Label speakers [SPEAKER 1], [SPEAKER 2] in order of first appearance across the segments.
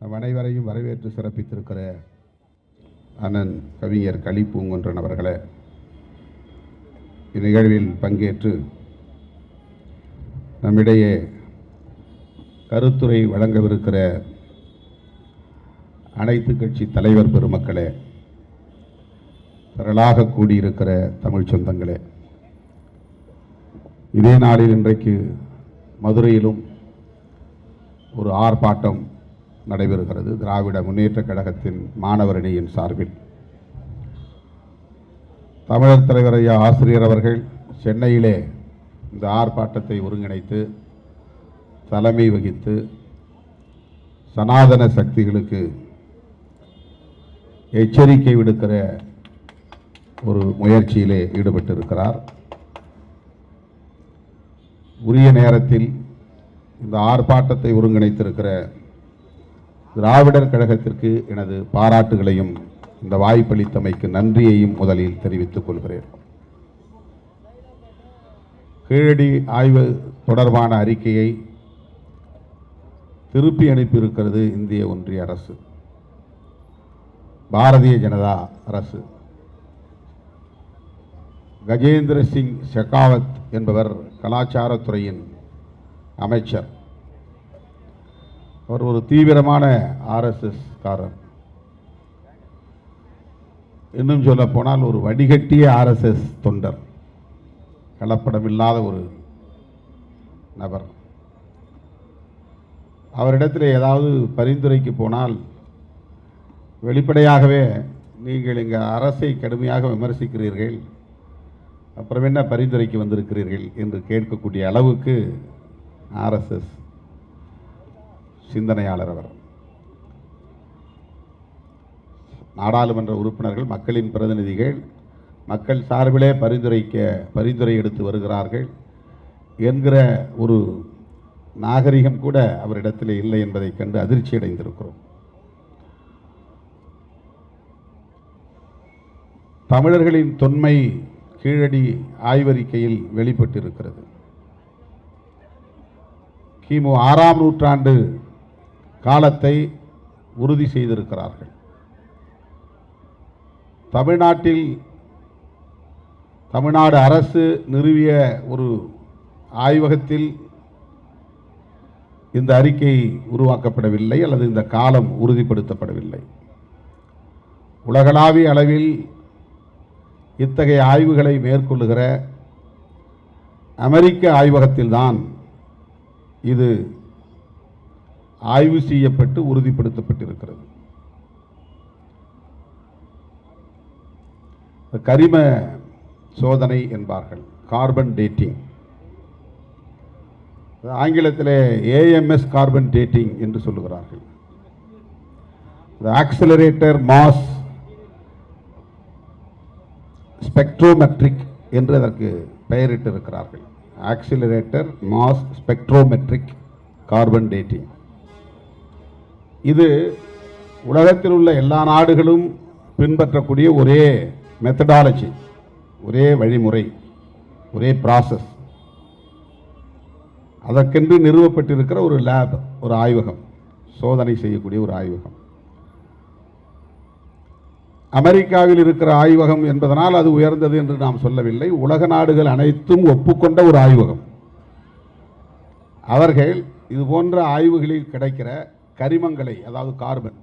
[SPEAKER 1] நம் அனைவரையும் வரவேற்று சிறப்பித்திருக்கிற அண்ணன் கவிஞர் கலிப்பூங்குன்றன் அவர்களே, இந்நிகழ்வில் பங்கேற்று நம்மிடையே கருத்துரை வழங்கவிருக்கிற அனைத்து கட்சி தலைவர் பெருமக்களே, திரளாக கூடியிருக்கிற தமிழ் சொந்தங்களே, இதே நாளில் இன்றைக்கு மதுரையிலும் ஒரு ஆர்ப்பாட்டம் நடைபெறுகிறது. திராவிட முன்னேற்றக் கழகத்தின் மாணவர் அணியின் சார்பில் தமிழர் தலைவர் ஐயா ஆசிரியர் அவர்கள் சென்னையிலே இந்த ஆர்ப்பாட்டத்தை ஒருங்கிணைத்து தலைமை வகித்து சனாதன சக்திகளுக்கு எச்சரிக்கை விடுக்கிற ஒரு முயற்சியிலே ஈடுபட்டிருக்கிறார். உரிய நேரத்தில் இந்த ஆர்ப்பாட்டத்தை ஒருங்கிணைத்திருக்கிற திராவிடர் கழகத்திற்கு எனது பாராட்டுகளையும் இந்த வாய்ப்பளித்தமைக்கு நன்றியையும் முதலில் தெரிவித்துக் கொள்கிறேன். கீழடி ஆய்வு தொடர்பான அறிக்கையை திருப்பி அனுப்பியிருக்கிறது இந்திய ஒன்றிய அரசு, பாரதிய ஜனதா அரசு. கஜேந்திர சிங் ஷெகாவத் என்பவர் கலாச்சாரத்துறையின் அமைச்சர். அவர் ஒரு தீவிரமான RSS காரர். இன்னும் சொல்ல போனால் ஒரு வடிகட்டிய RSS தொண்டர், கலப்படமில்லாத ஒரு நபர். அவரிடத்தில் ஏதாவது பரிந்துரைக்கு போனால் வெளிப்படையாகவே நீங்கள் எங்கள் அரசை கடுமையாக விமர்சிக்கிறீர்கள், அப்புறம் என்ன பரிந்துரைக்கு வந்திருக்கிறீர்கள் என்று கேட்கக்கூடிய அளவுக்கு RSS சிந்தனையாளர் அவர். நாடாளுமன்ற உறுப்பினர்கள், மக்களின் பிரதிநிதிகள், மக்கள் சார்பிலே பரிந்துரை எடுத்து வருகிறார்கள் என்கிற ஒரு நாகரிகம் கூட அவரிடத்தில் இல்லை என்பதை கண்டு அதிர்ச்சி அடைந்திருக்கிறோம். தமிழர்களின் தொன்மை கீழடி ஆய்வறிக்கையில் வெளிப்பட்டிருக்கிறது. கிமு 6ஆம் நூற்றாண்டு காலத்தை உறுதி செய்திருக்கிறார்கள். தமிழ்நாட்டில் தமிழ்நாடு அரசு நிறுவிய ஒரு ஆய்வகத்தில் இந்த அறிக்கை உருவாக்கப்படவில்லை அல்லது இந்த காலம் உறுதிப்படுத்தப்படவில்லை. உலகளாவிய அளவில் இத்தகைய ஆய்வுகளை மேற்கொள்ளுகிற அமெரிக்க ஆய்வகத்தில்தான் இது ஆய்வு செய்யப்பட்டு உறுதிப்படுத்தப்பட்டிருக்கிறது. கரிம சோதனை என்பார்கள், கார்பன் டேட்டிங். ஆங்கிலத்தில் AMS கார்பன் டேட்டிங் என்று சொல்லுகிறார்கள். ஆக்சிலரேட்டர் மாஸ் ஸ்பெக்ட்ரோமெட்ரிக் என்று அதற்கு பெயரிட்டிருக்கிறார்கள். Accelerator mass spectrometric carbon dating. இது உலகத்தில் உள்ள எல்லா நாடுகளும் பின்பற்றக்கூடிய ஒரே மெத்தடாலஜி, ஒரே வழிமுறை, ஒரே ப்ராசஸ். அதற்கென்று நிறுவப்பட்டிருக்கிற ஒரு லேப், ஒரு ஆய்வகம், சோதனை செய்யக்கூடிய ஒரு ஆய்வகம். அமெரிக்காவில் இருக்கிற ஆய்வகம் என்பதனால் அது உயர்ந்தது என்று நாம் சொல்லவில்லை. உலக நாடுகள் அனைத்தும் ஒப்புக்கொண்ட ஒரு ஆய்வகம். அவர்கள் இது போன்ற ஆய்வுகளில் கிடைக்கிற கரிமங்களை, அதாவது கார்பன்,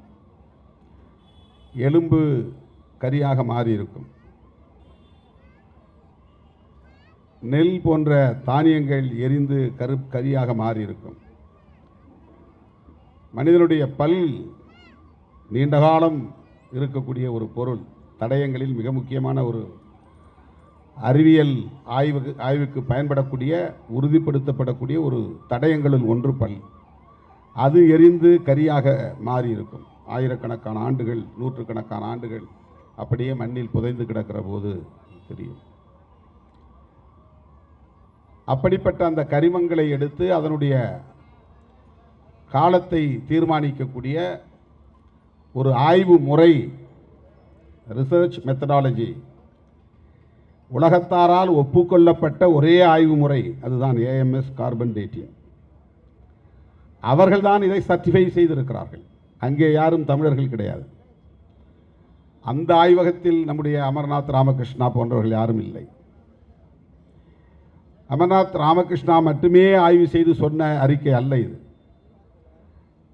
[SPEAKER 1] எலும்பு கரியாக மாறியிருக்கும், நெல் போன்ற தானியங்கள் எரிந்து கரியாக மாறியிருக்கும், மனிதனுடைய பல் நீண்ட காலம் இருக்கக்கூடிய ஒரு பொருள், தடயங்களில் மிக முக்கியமான ஒரு அறிவியல் ஆய்வுக்கு பயன்படக்கூடிய, உறுதிப்படுத்தப்படக்கூடிய ஒரு தடயங்களில் ஒன்று பல். அது எரிந்து கரியாக மாறியிருக்கும். ஆயிரக்கணக்கான ஆண்டுகள், நூற்றுக்கணக்கான ஆண்டுகள் அப்படியே மண்ணில் புதைந்து கிடக்கிற போது தெரியும். அப்படிப்பட்ட அந்த கரிமங்களை எடுத்து அதனுடைய காலத்தை தீர்மானிக்கக்கூடிய ஒரு ஆய்வு முறை, ரிசர்ச் மெத்தடாலஜி, உலகத்தாரால் ஒப்புக்கொள்ளப்பட்ட ஒரே ஆய்வு முறை அதுதான் AMS கார்பன் டேட்டிங். அவர்கள்தான் இதை சர்டிஃபை செய்திருக்கிறார்கள். அங்கே யாரும் தமிழர்கள் கிடையாது. அந்த ஆய்வகத்தில் நம்முடைய அமர்நாத் ராமகிருஷ்ணா போன்றவர்கள் யாரும் இல்லை. அமர்நாத் ராமகிருஷ்ணா மட்டுமே ஆய்வு செய்து சொன்ன அறிக்கை அல்ல இது,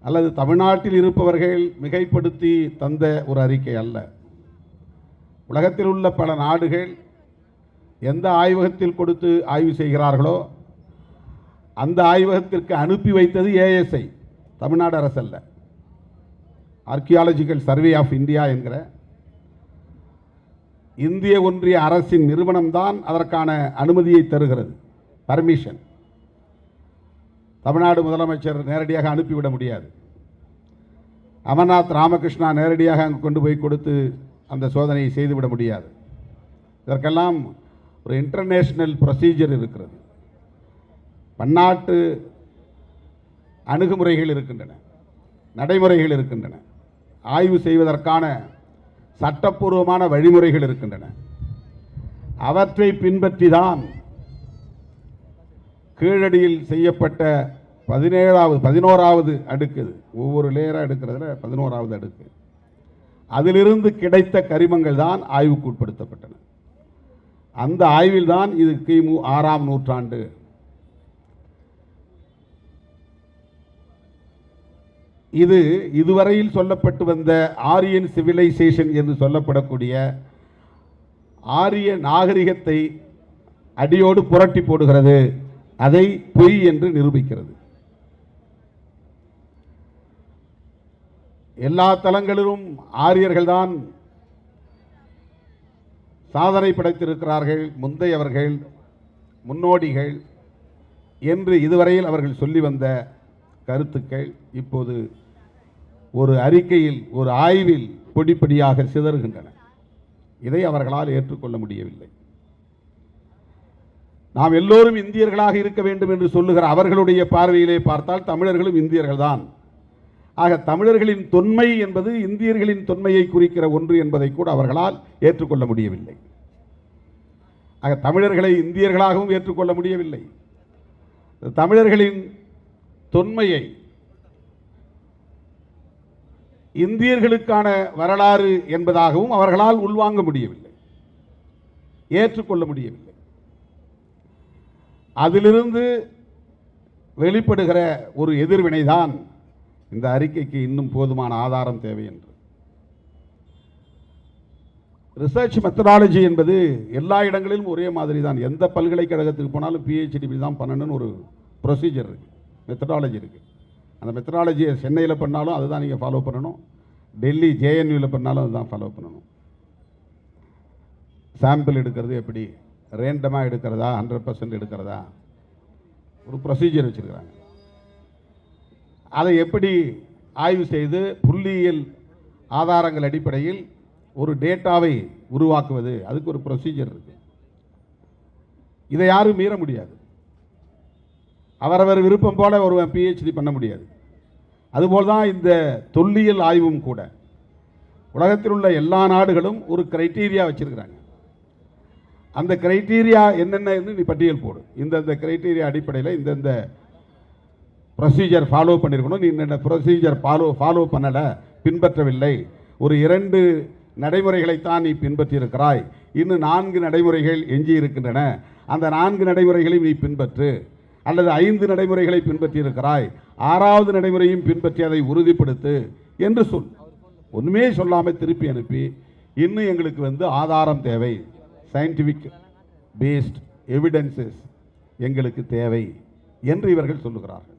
[SPEAKER 1] அல்லது தமிழ்நாட்டில் இருப்பவர்கள் மிகைப்படுத்தி தந்த ஒரு அறிக்கை அல்ல. உலகத்தில் உள்ள பல நாடுகள் எந்த ஆய்வகத்தில் கொடுத்து ஆய்வு செய்கிறார்களோ அந்த ஆய்வகத்திற்கு அனுப்பி வைத்தது ஏஎஸ்ஐ, தமிழ்நாடு அரசு அல்ல. ஆர்கியாலஜிக்கல் சர்வே ஆஃப் இந்தியா என்கிற இந்திய ஒன்றிய அரசின் நிறுவனம்தான் அதற்கான அனுமதியை தருகிறது, பர்மிஷன். தமிழ்நாடு முதலமைச்சர் நேரடியாக அனுப்பிவிட முடியாது. அமர்நாத் ராமகிருஷ்ணா நேரடியாக அங்கு கொண்டு போய் கொடுத்து அந்த சோதனையை செய்துவிட முடியாது. இதற்கெல்லாம் ஒரு இன்டர்நேஷனல் ப்ரொசீஜர் இருக்கிறது, பன்னாட்டு அணுகுமுறைகள் இருக்கின்றன, நடைமுறைகள் இருக்கின்றன, ஆய்வு செய்வதற்கான சட்டப்பூர்வமான வழிமுறைகள் இருக்கின்றன. அவற்றை பின்பற்றி தான் கீழடியில் செய்யப்பட்ட 11வது அடுக்கு, ஒவ்வொரு லேயராக எடுக்கிறதுல 11வது அடுக்கு, அதிலிருந்து கிடைத்த கரிமங்கள் தான் ஆய்வுக்கு உட்படுத்தப்பட்டன. அந்த ஆய்வில் தான் இது கிமு 6ஆம் நூற்றாண்டு, இது இதுவரையில் சொல்லப்பட்டு வந்த ஆரியன் சிவிலைசேஷன் என்று சொல்லப்படக்கூடிய ஆரிய நாகரிகத்தை அடியோடு புரட்டி போடுகிறது, அதை பொய் என்று நிரூபிக்கிறது. எல்லா தலங்களிலும் ஆரியர்கள்தான் சாதனை படைத்திருக்கிறார்கள், முந்தையவர்கள், முன்னோடிகள் என்று இதுவரையில் அவர்கள் சொல்லி வந்த கருத்துக்கள் இப்போது ஒரு அறிக்கையில், ஒரு ஆய்வில் பொடிப்படியாக சிதறுகின்றன. இதை அவர்களால் ஏற்றுக்கொள்ள முடியவில்லை. நாம் எல்லோரும் இந்தியர்களாக இருக்க வேண்டும் என்று சொல்லுகிற அவர்களுடைய பார்வையிலே பார்த்தால் தமிழர்களும் இந்தியர்கள் தான். ஆக தமிழர்களின் தொன்மை என்பது இந்தியர்களின் தொன்மையை குறிக்கிற ஒன்று என்பதை கூட அவர்களால் ஏற்றுக்கொள்ள முடியவில்லை. ஆக தமிழர்களை இந்தியர்களாகவும் ஏற்றுக்கொள்ள முடியவில்லை. தமிழர்களின் தொன்மையை இந்தியர்களுக்கான வரலாறு என்பதாகவும் அவர்களால் உள்வாங்க முடியவில்லை, ஏற்றுக்கொள்ள முடியவில்லை. அதிலிருந்து வெளிப்படுகிற ஒரு எதிர்வினைதான் இந்த அறிக்கைக்கு இன்னும் போதுமான ஆதாரம் தேவை என்று. ரிசர்ச் மெத்தடாலஜி என்பது எல்லா இடங்களிலும் ஒரே மாதிரி தான். எந்த பல்கலைக்கழகத்துக்கு போனாலும் பிஹெச்டி தான் பண்ணணும்னு ஒரு ப்ரொசீஜர் இருக்குது, மெத்தடாலஜி இருக்குது. அந்த மெத்தடாலஜியை சென்னையில் பண்ணாலும் அதுதான் நீங்கள் ஃபாலோ பண்ணணும், டெல்லி ஜேஎன்யூவில் பண்ணாலும் அதுதான் ஃபாலோ பண்ணணும். சாம்பிள் எடுக்கிறது எப்படி, ரேண்டமாக எடுக்கிறதா, 100% எடுக்கிறதா, ஒரு ப்ரொசீஜர் வச்சுருக்கிறாங்க. அதை எப்படி ஆய்வு செய்து புள்ளியியல் ஆதாரங்கள் அடிப்படையில் ஒரு டேட்டாவை உருவாக்குவது, அதுக்கு ஒரு ப்ரொசீஜர் இருக்குது. இதை யாரும் மீற முடியாது. அவரவர் விருப்பம் போல ஒரு பிஹெச்டி பண்ண முடியாது. அதுபோல் தான் இந்த தொல்லியல் ஆய்வும் கூட. உலகத்தில் உள்ள எல்லா நாடுகளும் ஒரு கிரைட்டீரியா வச்சிருக்கிறாங்க. அந்த கிரைட்டீரியா என்னென்னு நீ பட்டியல் போடு. இந்த கிரைட்டீரியா அடிப்படையில் இந்த ப்ரொசீஜர் ஃபாலோ பண்ணியிருக்கணும், நீ இந்த ப்ரொசீஜர் ஃபாலோ பண்ணலை, பின்பற்றவில்லை, ஒரு 2 நடைமுறைகளைத்தான் நீ பின்பற்றியிருக்கிறாய், இன்னும் 4 நடைமுறைகள் எஞ்சி இருக்கின்றன, அந்த 4 நடைமுறைகளையும் நீ பின்பற்று, அல்லது 5 நடைமுறைகளை பின்பற்றியிருக்கிறாய், 6வது நடைமுறையும் பின்பற்றி அதை உறுதிப்படுத்து என்று சொல். ஒன்றுமே சொல்லாமல் திருப்பி அனுப்பி இன்னும் எங்களுக்கு ஆதாரம் தேவை, சயின்டிஃபிக் பேஸ்ட் எவிடன்சஸ் எங்களுக்கு தேவை என்று இவர்கள் சொல்லுகிறார்கள்.